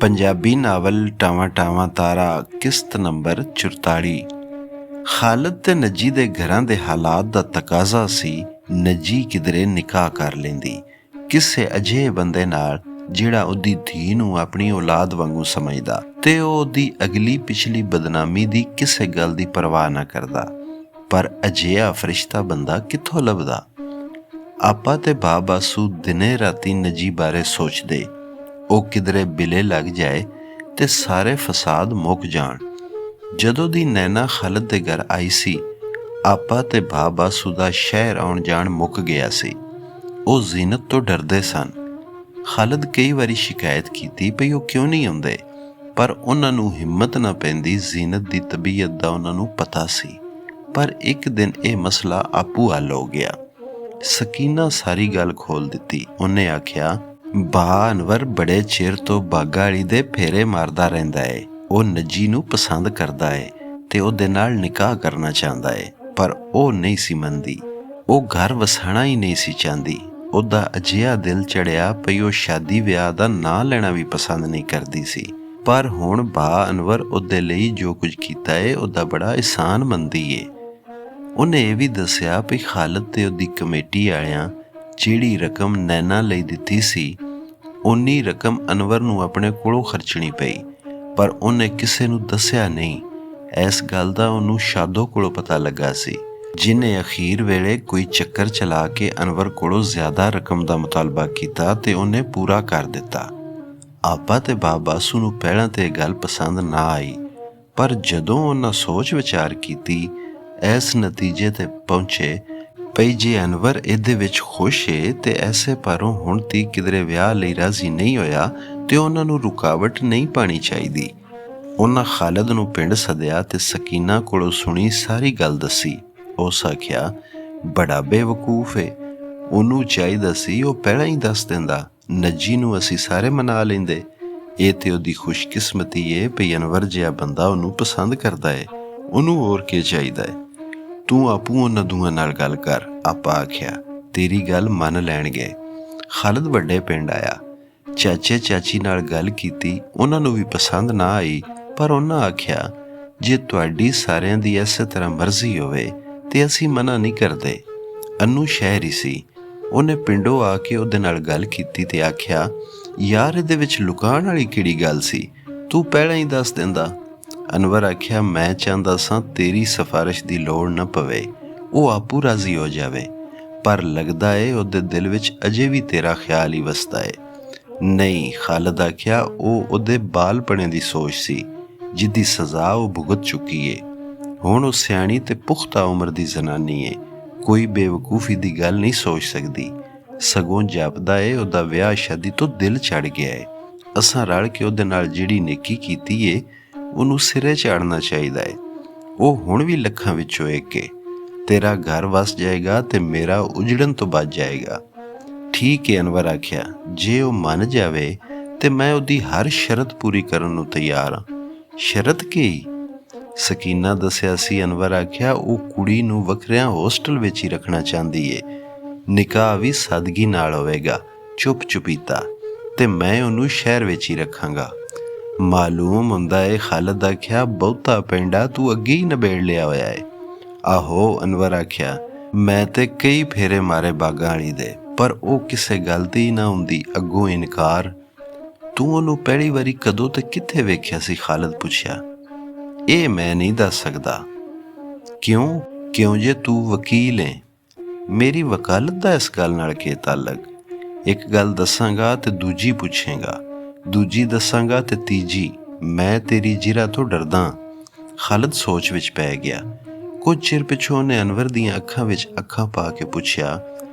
Punjabi novel ਟਾਵਾਂ ਟਾਵਾਂ ਤਾਰਾ ਕਿਸ਼ਤ number 44। Khalid ਤੇ ਨੱਜੀ ਦੇ ਘਰਾਂ ਦੇ ਹਾਲਾਤ ਦਾ ਤਕਾਜ਼ਾ ਸੀ ਨੱਜੀ ਕਿਧਰੇ ਨਿਕਾਹ ਕਰ ਲੈਂਦੀ ਕਿਸੇ ਅਜਿਹੇ ਬੰਦੇ ਨਾਲ ਜਿਹੜਾ ਉਹਦੀ ਧੀ ਨੂੰ ਆਪਣੀ ਔਲਾਦ ਵਾਂਗੂ ਸਮਝਦਾ ਤੇ ਉਹ ਉਹਦੀ ਅਗਲੀ ਪਿਛਲੀ ਬਦਨਾਮੀ ਦੀ ਕਿਸੇ ਗੱਲ ਦੀ ਪਰਵਾਹ ਨਾ ਕਰਦਾ। ਪਰ ਅਜਿਹਾ ਫਰਿਸ਼ਤਾ ਬੰਦਾ ਕਿੱਥੋਂ ਲੱਭਦਾ? ਆਪਾ ਤੇ ਬਾਸੂ ਦਿਨੇ ਰਾਤੀ ਨੱਜੀ ਬਾਰੇ ਸੋਚਦੇ ਉਹ ਕਿਧਰੇ ਬਿਲੇ ਲੱਗ ਜਾਏ ਤੇ ਸਾਰੇ ਫਸਾਦ ਮੁੱਕ ਜਾਣ। ਜਦੋਂ ਦੀ ਨੈਣਾ ਖਾਲਦ ਦੇ ਘਰ ਆਈ ਸੀ, ਆਪਾ ਤੇ ਬਾਸੂ ਦਾ ਸ਼ਹਿਰ ਆਉਣ ਜਾਣ ਮੁੱਕ ਗਿਆ ਸੀ। ਉਹ ਜ਼ੀਨਤ ਤੋਂ ਡਰਦੇ ਸਨ। ਖਾਲਦ ਕਈ ਵਾਰੀ ਸ਼ਿਕਾਇਤ ਕੀਤੀ ਪਈ ਉਹ ਕਿਉਂ ਨਹੀਂ ਆਉਂਦੇ, ਪਰ ਉਹਨਾਂ ਨੂੰ ਹਿੰਮਤ ਨਾ ਪੈਂਦੀ। ਜ਼ੀਨਤ ਦੀ ਤਬੀਅਤ ਦਾ ਉਹਨਾਂ ਨੂੰ ਪਤਾ ਸੀ। ਪਰ ਇੱਕ ਦਿਨ ਇਹ ਮਸਲਾ ਆਪੂ ਹੱਲ ਹੋ ਗਿਆ। ਸਕੀਨਾ ਸਾਰੀ ਗੱਲ ਖੋਲ ਦਿੱਤੀ। ਉਹਨੇ ਆਖਿਆ, ਬਾ ਅਨਵਰ ਬੜੇ ਚਿਰ ਤੋਂ ਬਾਗਾ ਵਾਲੀ ਦੇ ਫੇਰੇ ਮਾਰਦਾ ਰਹਿੰਦਾ ਏ। ਉਹ ਨੱਜੀ ਨੂੰ ਪਸੰਦ ਕਰਦਾ ਏ ਤੇ ਉਹਦੇ ਨਾਲ ਨਿਕਾਹ ਕਰਨਾ ਚਾਹੁੰਦਾ ਏ, ਪਰ ਉਹ ਨਹੀਂ ਸੀ ਮੰਨਦੀ। ਉਹ ਘਰ ਵਸਾਣਾ ਹੀ ਨਹੀਂ ਸੀ ਚਾਹੁੰਦੀ। ਉਹਦਾ ਅਜਿਹਾ ਦਿਲ ਚੜਿਆ ਪਈ ਉਹ ਸ਼ਾਦੀ ਵਿਆਹ ਦਾ ਨਾਂ ਲੈਣਾ ਵੀ ਪਸੰਦ ਨਹੀਂ ਕਰਦੀ ਸੀ। ਪਰ ਹੁਣ ਬਾ ਅਨਵਰ ਉਹਦੇ ਲਈ ਜੋ ਕੁਝ ਕੀਤਾ ਏ ਉਹਦਾ ਬੜਾ ਅਹਿਸਾਨ ਮੰਨਦੀ ਏ। ਉਹਨੇ ਇਹ ਵੀ ਦੱਸਿਆ ਵੀ ਖਾਲਦ ਤੇ ਉਹਦੀ ਕਮੇਟੀ ਵਾਲਿਆਂ ਜਿਹੜੀ ਰਕਮ ਨੈਣਾ ਲਈ ਦਿੱਤੀ ਸੀ, ਉਨੀ ਰਕਮ ਅਨਵਰ ਨੂੰ ਆਪਣੇ ਕੋਲੋਂ ਖਰਚਣੀ ਪਈ, ਪਰ ਉਹਨੇ ਕਿਸੇ ਨੂੰ ਦੱਸਿਆ ਨਹੀਂ। ਇਸ ਗੱਲ ਦਾ ਉਹਨੂੰ ਸ਼ਾਦੋ ਕੋਲੋਂ ਪਤਾ ਲੱਗਾ ਸੀ, ਜਿਹਨੇ ਅਖੀਰ ਵੇਲੇ ਕੋਈ ਚੱਕਰ ਚਲਾ ਕੇ ਅਨਵਰ ਕੋਲੋਂ ਜ਼ਿਆਦਾ ਰਕਮ ਦਾ ਮੁਤਾਲਬਾ ਕੀਤਾ ਤੇ ਉਹਨੇ ਪੂਰਾ ਕਰ ਦਿੱਤਾ। ਆਪਾ ਤੇ ਬਾਸੂ ਨੂੰ ਪਹਿਲਾਂ ਤੇ ਇਹ ਗੱਲ ਪਸੰਦ ਨਾ ਆਈ, ਪਰ ਜਦੋਂ ਉਹਨਾਂ ਸੋਚ ਵਿਚਾਰ ਕੀਤੀ ਇਸ ਨਤੀਜੇ ਤੇ ਪਹੁੰਚੇ ਪਈ ਜੇ ਅਨਵਰ ਇਹਦੇ ਵਿੱਚ ਖੁਸ਼ ਏ ਤੇ ਐਸੇ ਪਰੋਂ ਹੁਣ ਤੀ ਕਿਧਰੇ ਵਿਆਹ ਲਈ ਰਾਜ਼ੀ ਨਹੀਂ ਹੋਇਆ ਤੇ ਉਹਨਾਂ ਨੂੰ ਰੁਕਾਵਟ ਨਹੀਂ ਪਾਣੀ ਚਾਹੀਦੀ। ਉਹਨਾਂ ਖਾਲਦ ਨੂੰ ਪਿੰਡ ਸੱਦਿਆ ਤੇ ਸਕੀਨਾ ਕੋਲੋਂ ਸੁਣੀ ਸਾਰੀ ਗੱਲ ਦੱਸੀ। ਉਸ ਆਖਿਆ, ਬੜਾ ਬੇਵਕੂਫ ਏ, ਉਹਨੂੰ ਚਾਹੀਦਾ ਸੀ ਉਹ ਪਹਿਲਾਂ ਹੀ ਦੱਸ ਦਿੰਦਾ, ਨੱਜੀ ਨੂੰ ਅਸੀਂ ਸਾਰੇ ਮਨਾ ਲੈਂਦੇ। ਇਹ ਤੇ ਉਹਦੀ ਖੁਸ਼ਕਿਸਮਤੀ ਏ ਪਈ ਅਨਵਰ ਜਿਹਾ ਬੰਦਾ ਉਹਨੂੰ ਪਸੰਦ ਕਰਦਾ ਏ, ਉਹਨੂੰ ਹੋਰ ਕੀ ਚਾਹੀਦਾ ਏ। ਤੂੰ ਆਪੂ ਉਹਨਾਂ ਦੋਵਾਂ ਨਾਲ ਗੱਲ ਕਰ। ਆਪਾ ਆਖਿਆ, ਤੇਰੀ ਗੱਲ ਮੰਨ ਲੈਣਗੇ। ਖਾਲਦ ਵੱਡੇ ਪਿੰਡ ਆਇਆ, ਚਾਚੇ ਚਾਚੀ ਨਾਲ ਗੱਲ ਕੀਤੀ। ਉਹਨਾਂ ਨੂੰ ਵੀ ਪਸੰਦ ਨਾ ਆਈ, ਪਰ ਉਹਨਾਂ ਆਖਿਆ, ਜੇ ਤੁਹਾਡੀ ਸਾਰਿਆਂ ਦੀ ਇਸੇ ਤਰ੍ਹਾਂ ਮਰਜ਼ੀ ਹੋਵੇ ਤੇ ਅਸੀਂ ਮਨਾ ਨਹੀਂ ਕਰਦੇ। ਅਨੂ ਸ਼ਹਿਰ ਹੀ ਸੀ। ਉਹਨੇ ਪਿੰਡੋਂ ਆ ਕੇ ਉਹਦੇ ਨਾਲ ਗੱਲ ਕੀਤੀ ਤੇ ਆਖਿਆ, ਯਾਰ ਇਹਦੇ ਵਿੱਚ ਲੁਕਾਉਣ ਵਾਲੀ ਕਿਹੜੀ ਗੱਲ ਸੀ, ਤੂੰ ਪਹਿਲਾਂ ਹੀ ਦੱਸ ਦਿੰਦਾ। ਅਨਵਰ ਆਖਿਆ, ਮੈਂ ਚਾਹੁੰਦਾ ਸਾਂ ਤੇਰੀ ਸਿਫਾਰਿਸ਼ ਦੀ ਲੋੜ ਨਾ ਪਵੇ, ਉਹ ਆਪੂ ਰਾਜ਼ੀ ਹੋ ਜਾਵੇ, ਪਰ ਲੱਗਦਾ ਏ ਉਹਦੇ ਦਿਲ ਵਿੱਚ ਅਜੇ ਵੀ ਤੇਰਾ ਖਿਆਲ ਹੀ ਵਸਦਾ ਏ। ਨਹੀਂ, ਖਾਲਦ ਆਖਿਆ, ਉਹ ਉਹਦੇ ਬਾਲਪਣੇ ਦੀ ਸੋਚ ਸੀ ਜਿਹਦੀ ਸਜ਼ਾ ਉਹ ਭੁਗਤ ਚੁੱਕੀ ਏ। ਹੁਣ ਉਹ ਸਿਆਣੀ ਤੇ ਪੁਖਤਾ ਉਮਰ ਦੀ ਜ਼ਨਾਨੀ ਏ, ਕੋਈ ਬੇਵਕੂਫੀ ਦੀ ਗੱਲ ਨਹੀਂ ਸੋਚ ਸਕਦੀ। ਸਗੋਂ ਜਾਪਦਾ ਏ ਉਹਦਾ ਵਿਆਹ ਸ਼ਾਦੀ ਤੋਂ ਦਿਲ ਚੜ ਗਿਆ ਏ। ਅਸਾਂ ਰਲ ਕੇ ਉਹਦੇ ਨਾਲ ਜਿਹੜੀ ਨੇਕੀ ਕੀਤੀ ਏ ਉਹਨੂੰ ਸਿਰੇ ਚਾੜਨਾ ਚਾਹੀਦਾ ਏ। ਉਹ ਹੁਣ ਵੀ ਲੱਖਾਂ ਵਿੱਚੋਂ ਇੱਕ ਏ। ਤੇਰਾ ਘਰ ਵਸ ਜਾਏਗਾ ਤੇ ਮੇਰਾ ਉਜੜਨ ਤੋਂ ਬਚ ਜਾਏਗਾ। ਠੀਕ ਏ, ਅਨਵਰ ਆਖਿਆ, ਜੇ ਉਹ ਮੰਨ ਜਾਵੇ ਤੇ ਮੈਂ ਉਹਦੀ ਹਰ ਸ਼ਰਤ ਪੂਰੀ ਕਰਨ ਨੂੰ ਤਿਆਰ ਹਾਂ। ਸ਼ਰਤ ਕੀ? ਸਕੀਨਾ ਦੱਸਿਆ ਸੀ। ਅਨਵਰ ਆਖਿਆ, ਉਹ ਕੁੜੀ ਨੂੰ ਵੱਖਰਿਆਂ ਹੋਸਟਲ ਵਿੱਚ ਹੀ ਰੱਖਣਾ ਚਾਹੁੰਦੀ ਏ। ਨਿਕਾਹ ਵੀ ਸਾਦਗੀ ਨਾਲ ਹੋਵੇਗਾ, ਚੁੱਪ ਚੁਪੀਤਾ, ਤੇ ਮੈਂ ਉਹਨੂੰ ਸ਼ਹਿਰ ਵਿੱਚ ਹੀ ਰੱਖਾਂਗਾ। ਮਾਲੂਮ ਹੁੰਦਾ ਏ, ਖਾਲਦ ਆਖਿਆ, ਬਹੁਤਾ ਪੈਂਡਾ ਤੂੰ ਅੱਗੇ ਹੀ ਨਿਬੇੜ ਲਿਆ ਹੋਇਆ ਏ। ਆਹੋ, ਅਨਵਰ ਆਖਿਆ, ਮੈਂ ਤੇ ਕਈ ਫੇਰੇ ਮਾਰੇ ਬਾਗਾਂ ਵਾਲੀ ਦੇ, ਪਰ ਉਹ ਕਿਸੇ ਗੱਲ ਦੀ ਨਾ ਹੁੰਦੀ, ਅੱਗੋਂ ਇਨਕਾਰ। ਤੂੰ ਉਹਨੂੰ ਪਹਿਲੀ ਵਾਰੀ ਕਦੋਂ ਤੇ ਕਿੱਥੇ ਵੇਖਿਆ ਸੀ? ਖਾਲਦ ਪੁੱਛਿਆ। ਇਹ ਮੈਂ ਨਹੀਂ ਦੱਸ ਸਕਦਾ। ਕਿਉਂ ਜੇ ਤੂੰ ਵਕੀਲ ਏ? ਮੇਰੀ ਵਕਾਲਤ ਦਾ ਇਸ ਗੱਲ ਨਾਲ ਕੀ ਤਾਲੁਕ? ਇੱਕ ਗੱਲ ਦੱਸਾਂਗਾ ਤੇ ਦੂਜੀ ਪੁੱਛੇਗਾ, ਦੂਜੀ ਦੱਸਾਂਗਾ ਤੇ ਤੀਜੀ। ਮੈਂ ਤੇਰੀ ਜਿਰਾ ਤੋਂ ਡਰਦਾ। ਖਾਲਦ ਸੋਚ ਵਿੱਚ ਪੈ ਗਿਆ। ਕੁਝ ਚਿਰ ਪਿੱਛੋਂ ਉਹਨੇ ਅਨਵਰ ਦੀਆਂ ਅੱਖਾਂ ਵਿੱਚ ਅੱਖਾਂ ਪਾ ਕੇ ਪੁੱਛਿਆ,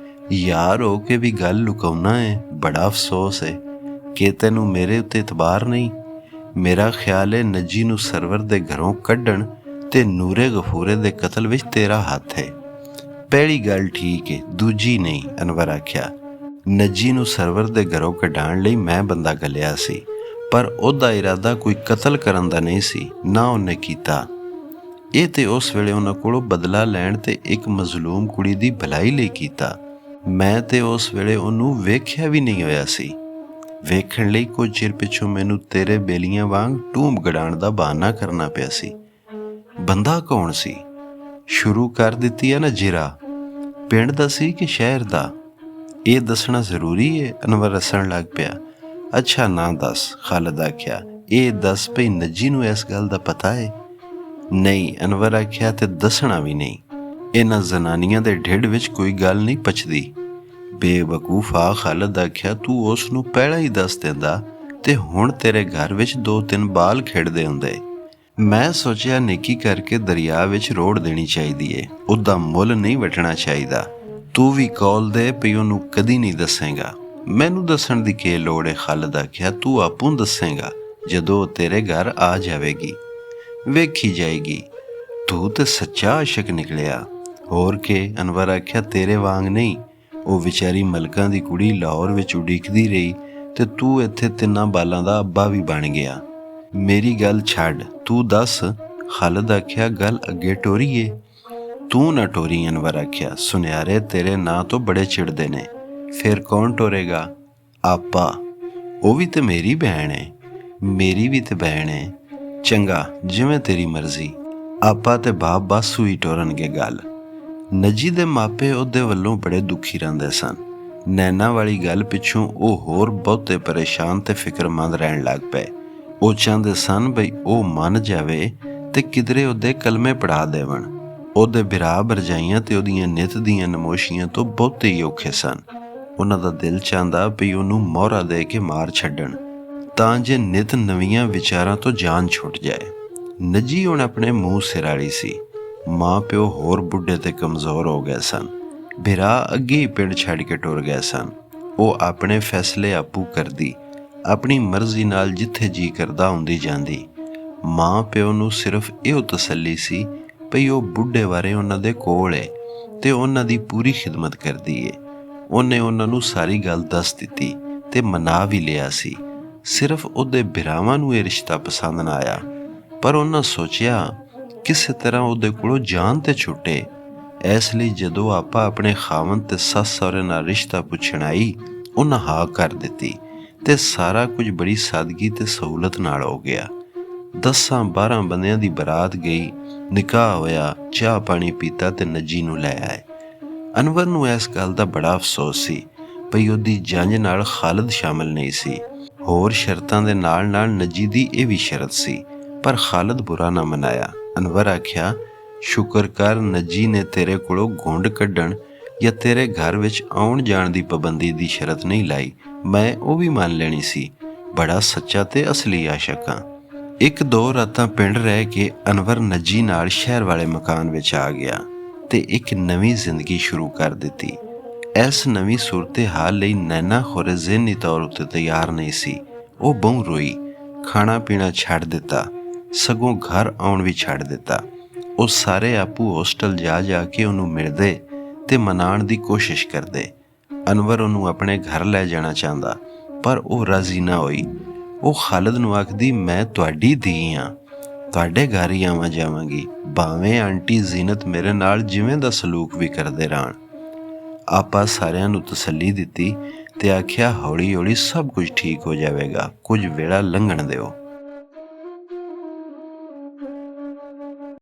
ਯਾਰ ਹੋ ਕੇ ਵੀ ਗੱਲ ਲੁਕਾਉਣਾ ਏ? ਬੜਾ ਅਫਸੋਸ ਏ ਕਿ ਤੈਨੂੰ ਮੇਰੇ ਉੱਤੇ ਇਤਬਾਰ ਨਹੀਂ। ਮੇਰਾ ਖਿਆਲ ਏ ਨੱਜੀ ਨੂੰ ਸਰਵਰ ਦੇ ਘਰੋਂ ਕੱਢਣ ਤੇ ਨੂਰੇ ਗਫੂਰੇ ਦੇ ਕਤਲ ਵਿੱਚ ਤੇਰਾ ਹੱਥ ਏ। ਪਹਿਲੀ ਗੱਲ ਠੀਕ ਏ, ਦੂਜੀ ਨਹੀਂ, ਅਨਵਰ ਆਖਿਆ। ਨੱਜੀ ਨੂੰ ਸਰਵਰ ਦੇ ਘਰੋਂ ਕਢਾਉਣ ਲਈ ਮੈਂ ਬੰਦਾ ਘੱਲਿਆ ਸੀ, ਪਰ ਉਹਦਾ ਇਰਾਦਾ ਕੋਈ ਕਤਲ ਕਰਨ ਦਾ ਨਹੀਂ ਸੀ, ਨਾ ਉਹਨੇ ਕੀਤਾ। ਇਹ ਤੇ ਉਸ ਵੇਲੇ ਉਹਨਾਂ ਕੋਲੋਂ ਬਦਲਾ ਲੈਣ ਤੇ ਇੱਕ ਮਜ਼ਲੂਮ ਕੁੜੀ ਦੀ ਭਲਾਈ ਲਈ ਕੀਤਾ। ਮੈਂ ਤੇ ਉਸ ਵੇਲੇ ਉਹਨੂੰ ਵੇਖਿਆ ਵੀ ਨਹੀਂ ਹੋਇਆ ਸੀ। ਵੇਖਣ ਲਈ ਕੁਝ ਚਿਰ ਪਿੱਛੋਂ ਮੈਨੂੰ ਤੇਰੇ ਬੇਲੀਆਂ ਵਾਂਗ ਟੂੰਬ ਗੜਾਉਣ ਦਾ ਬਹਾਨਾ ਕਰਨਾ ਪਿਆ ਸੀ। ਬੰਦਾ ਕੌਣ ਸੀ? ਸ਼ੁਰੂ ਕਰ ਦਿੱਤੀ ਹੈ ਨਾ ਜਿਰਾ। ਪਿੰਡ ਦਾ ਸੀ ਕਿ ਸ਼ਹਿਰ ਦਾ? ਇਹ ਦੱਸਣਾ ਜ਼ਰੂਰੀ ਹੈ? ਅਨਵਰ ਹੱਸਣ ਲੱਗ ਪਿਆ। ਅੱਛਾ ਨਾ ਦੱਸ, ਖਾਲਿਦ ਆਖਿਆ। ਇਹ ਦੱਸ ਭਈ ਨੱਜੀ ਨੂੰ ਇਸ ਗੱਲ ਦਾ ਪਤਾ ਹੈ? ਨਹੀਂ, ਅਨਵਰ ਆਖਿਆ, ਤੇ ਦੱਸਣਾ ਵੀ ਨਹੀਂ। ਇਹਨਾਂ ਜ਼ਨਾਨੀਆਂ ਦੇ ਢਿੱਡ ਵਿੱਚ ਕੋਈ ਗੱਲ ਨਹੀਂ ਪਚਦੀ। ਬੇਵਕੂਫਾ, ਖਾਲਿਦ ਆਖਿਆ, ਤੂੰ ਉਸ ਨੂੰ ਪਹਿਲਾਂ ਹੀ ਦੱਸ ਦਿੰਦਾ ਤੇ ਹੁਣ ਤੇਰੇ ਘਰ ਵਿੱਚ 2-3 ਬਾਲ ਖੇਡਦੇ ਹੁੰਦੇ। ਮੈਂ ਸੋਚਿਆ ਨੇਕੀ ਕਰਕੇ ਦਰਿਆ ਵਿੱਚ ਰੋੜ ਦੇਣੀ ਚਾਹੀਦੀ ਏ, ਉਹਦਾ ਮੁੱਲ ਨਹੀਂ ਵਟਣਾ ਚਾਹੀਦਾ। ਤੂੰ ਵੀ ਕੌਲ ਦੇ ਪਈ ਉਹਨੂੰ ਕਦੀ ਨਹੀਂ ਦੱਸੇਗਾ। ਮੈਨੂੰ ਦੱਸਣ ਦੀ ਕੀ ਲੋੜ ਏ? ਖਾਲਿਦ ਆਖਿਆ, ਤੂੰ ਆਪੂ ਦੱਸੇਗਾ ਜਦੋਂ ਤੇਰੇ ਘਰ ਆ ਜਾਵੇਗੀ। ਵੇਖੀ ਜਾਏਗੀ। ਤੂੰ ਤੇ ਸੱਚਾ ਆਸ਼ਿਕ ਨਿਕਲਿਆ। ਹੋਰ ਕੇ? ਅਨਵਰ ਆਖਿਆ, ਤੇਰੇ ਵਾਂਗ ਨਹੀਂ। ਉਹ ਵਿਚਾਰੀ ਮਲਕਾਂ ਦੀ ਕੁੜੀ ਲਾਹੌਰ ਵਿੱਚ ਉਡੀਕਦੀ ਰਹੀ ਤੇ ਤੂੰ ਇੱਥੇ 3 ਬਾਲਾਂ ਦਾ ਅੱਬਾ ਵੀ ਬਣ ਗਿਆ। ਮੇਰੀ ਗੱਲ ਛੱਡ, ਤੂੰ ਦੱਸ। ਖਾਲਿਦ ਆਖਿਆ, ਗੱਲ ਅੱਗੇ ਟੋਰੀਏ। ਤੂੰ ਨਾ ਟੋਰੀ, ਅਨਵਰ ਆਖਿਆ। ਸੁਨਿਆਰੇ ਤੇਰੇ ਨਾਂ ਤੋਂ ਬੜੇ ਚਿੜਦੇ ਨੇ। ਫਿਰ ਕੌਣ ਟੋਰੇਗਾ? ਆਪਾ। ਉਹ ਵੀ ਤੇ ਮੇਰੀ ਭੈਣ ਏ। ਮੇਰੀ ਵੀ ਤੇ ਭੈਣ ਏ। ਚੰਗਾ, ਜਿਵੇਂ ਤੇਰੀ ਮਰਜ਼ੀ। ਆਪਾ ਤੇ ਬਾਪ ਬਾਸੂ ਹੀ ਟੋਰਨਗੇ ਗੱਲ। ਨੱਜੀ ਦੇ ਮਾਪੇ ਉਹਦੇ ਵੱਲੋਂ ਬੜੇ ਦੁਖੀ ਰਹਿੰਦੇ ਸਨ। ਨੈਣਾ ਵਾਲੀ ਗੱਲ ਪਿੱਛੋਂ ਉਹ ਹੋਰ ਬਹੁਤੇ ਪਰੇਸ਼ਾਨ ਤੇ ਫਿਕਰਮੰਦ ਰਹਿਣ ਲੱਗ ਪਏ। ਉਹ ਚਾਹੁੰਦੇ ਸਨ ਬਈ ਉਹ ਮੰਨ ਜਾਵੇ ਤੇ ਕਿਧਰੇ ਉਹਦੇ ਕਲਮੇ ਪੜ੍ਹਾ ਦੇਵਣ। ਉਹਦੇ ਬਿਰਾ ਭਰਜਾਈਆਂ ਤੇ ਉਹਦੀਆਂ ਨਿੱਤ ਦੀਆਂ ਨਮੋਸ਼ੀਆਂ ਤੋਂ ਬਹੁਤੇ ਹੀ ਔਖੇ ਸਨ। ਉਹਨਾਂ ਦਾ ਦਿਲ ਚਾਹੁੰਦਾ ਵੀ ਉਹਨੂੰ ਮੋਹਰਾ ਦੇ ਕੇ ਮਾਰ ਛੱਡਣ, ਤਾਂ ਜੇ ਨਿੱਤ ਨਵੀਆਂ ਵਿਚਾਰਾਂ ਤੋਂ ਜਾਨ ਛੁੱਟ ਜਾਏ। ਨੱਜੀ ਹੁਣ ਆਪਣੇ ਮੂੰਹ ਸਿਰ ਵਾਲੀ ਸੀ। ਮਾਂ ਪਿਓ ਹੋਰ ਬੁੱਢੇ ਤੇ ਕਮਜ਼ੋਰ ਹੋ ਗਏ ਸਨ। ਬਿਰਾ ਅੱਗੇ ਹੀ ਪਿੰਡ ਛੱਡ ਕੇ ਟੁਰ ਗਏ ਸਨ। ਉਹ ਆਪਣੇ ਫੈਸਲੇ ਆਪੂ ਕਰਦੀ, ਆਪਣੀ ਮਰਜ਼ੀ ਨਾਲ ਜਿੱਥੇ ਜੀ ਕਰਦਾ ਹੁੰਦੀ ਜਾਂਦੀ। ਮਾਂ ਪਿਓ ਨੂੰ ਸਿਰਫ ਇਹੋ ਤਸੱਲੀ ਸੀ ਭਈ ਉਹ ਬੁੱਢੇ ਬਾਰੇ ਉਹਨਾਂ ਦੇ ਕੋਲ ਏ ਤੇ ਉਹਨਾਂ ਦੀ ਪੂਰੀ ਖਿਦਮਤ ਕਰਦੀ ਏ। ਉਹਨੇ ਉਹਨਾਂ ਨੂੰ ਸਾਰੀ ਗੱਲ ਦੱਸ ਦਿੱਤੀ ਤੇ ਮਨਾ ਵੀ ਲਿਆ ਸੀ। ਸਿਰਫ ਉਹਦੇ ਬਿਰਾਵਾਂ ਨੂੰ ਇਹ ਰਿਸ਼ਤਾ ਪਸੰਦ ਨਾ ਆਇਆ, ਪਰ ਉਹਨਾਂ ਸੋਚਿਆ ਕਿਸੇ ਤਰ੍ਹਾਂ ਉਹਦੇ ਕੋਲੋਂ ਜਾਨ ਤੇ ਛੁੱਟੇ। ਇਸ ਲਈ ਜਦੋਂ ਆਪਾਂ ਆਪਣੇ ਖਾਵਨ ਤੇ ਸੱਸ ਸਹੁਰੇ ਨਾਲ ਰਿਸ਼ਤਾ ਪੁੱਛਣ ਆਈ, ਉਹਨਾਂ ਹਾਂ ਕਰ ਦਿੱਤੀ ਤੇ ਸਾਰਾ ਕੁਝ ਬੜੀ ਸਾਦਗੀ ਤੇ ਸਹੂਲਤ ਨਾਲ ਹੋ ਗਿਆ। 10-12 ਬੰਦਿਆਂ ਦੀ ਬਰਾਤ ਗਈ, ਨਿਕਾਹ ਹੋਇਆ, ਚਾਹ ਪਾਣੀ ਪੀਤਾ ਤੇ ਨੱਜੀ ਨੂੰ ਲੈ ਆਏ। ਅਨਵਰ ਨੂੰ ਇਸ ਗੱਲ ਦਾ ਬੜਾ ਅਫਸੋਸ ਸੀ ਭਈ ਉਹਦੀ ਜੰਝ ਨਾਲ ਖਾਲਿਦ ਸ਼ਾਮਲ ਨਹੀਂ ਸੀ। ਹੋਰ ਸ਼ਰਤਾਂ ਦੇ ਨਾਲ ਨਾਲ ਨੱਜੀ ਦੀ ਇਹ ਵੀ ਸ਼ਰਤ ਸੀ, ਪਰ ਖਾਲਿਦ ਬੁਰਾ ਨਾ ਮਨਾਇਆ। ਅਨਵਰ ਆਖਿਆ, ਸ਼ੁਕਰ ਕਰ ਨੱਜੀ ਨੇ ਤੇਰੇ ਕੋਲੋਂ ਘੁੰਡ ਕੱਢਣ ਜਾਂ ਤੇਰੇ ਘਰ ਵਿੱਚ ਆਉਣ ਜਾਣ ਦੀ ਪਾਬੰਦੀ ਦੀ ਸ਼ਰਤ ਨਹੀਂ ਲਾਈ। ਮੈਂ ਉਹ ਵੀ ਮੰਨ ਲੈਣੀ ਸੀ। ਬੜਾ ਸੱਚਾ ਤੇ ਅਸਲੀ ਆਸ਼ਿਕ ਹਾਂ। 1-2 ਰਾਤਾਂ ਪਿੰਡ ਰਹਿ ਕੇ ਅਨਵਰ ਨੱਜੀ ਨਾਲ ਸ਼ਹਿਰ ਵਾਲੇ ਮਕਾਨ ਵਿੱਚ ਆ ਗਿਆ ਤੇ ਇੱਕ ਨਵੀਂ ਜ਼ਿੰਦਗੀ ਸ਼ੁਰੂ ਕਰ ਦਿੱਤੀ। ਇਸ ਨਵੀਂ ਸੂਰਤ ਹਾਲ ਲਈ ਨੈਣਾ ਖੋਰੇ ਜ਼ਿਹਨੀ ਤੌਰ ਉੱਤੇ ਤਿਆਰ ਨਹੀਂ ਸੀ। ਉਹ ਬਹੁ ਰੋਈ, ਖਾਣਾ ਪੀਣਾ ਛੱਡ ਦਿੱਤਾ, ਸਗੋਂ ਘਰ ਆਉਣ ਵੀ ਛੱਡ ਦਿੱਤਾ। ਉਹ ਸਾਰੇ ਆਪੂ ਹੋਸਟਲ ਜਾ ਜਾ ਕੇ ਉਹਨੂੰ ਮਿਲਦੇ ਤੇ ਮਨਾਉਣ ਦੀ ਕੋਸ਼ਿਸ਼ ਕਰਦੇ। ਅਨਵਰ ਉਹਨੂੰ ਆਪਣੇ ਘਰ ਲੈ ਜਾਣਾ ਚਾਹੁੰਦਾ, ਪਰ ਉਹ ਰਾਜ਼ੀ ਨਾ ਹੋਈ। ਉਹ ਖਾਲਿਦ ਨੂੰ ਆਖਦੀ, ਮੈਂ ਤੁਹਾਡੀ ਧੀ ਹਾਂ, ਤੁਹਾਡੇ ਘਰ ਹੀ ਆਵਾਂ ਜਾਵਾਂਗੀ, ਭਾਵੇਂ ਆਂਟੀ ਜ਼ੀਨਤ ਮੇਰੇ ਨਾਲ ਜਿਵੇਂ ਦਾ ਸਲੂਕ ਵੀ ਕਰਦੇ ਰਹਿਣ। ਆਪਾਂ ਸਾਰਿਆਂ ਨੂੰ ਤਸੱਲੀ ਦਿੱਤੀ ਤੇ ਆਖਿਆ, ਹੌਲੀ ਹੌਲੀ ਸਭ ਕੁਝ ਠੀਕ ਹੋ ਜਾਵੇਗਾ, ਕੁਝ ਵੇਲਾ ਲੰਘਣ ਦਿਓ।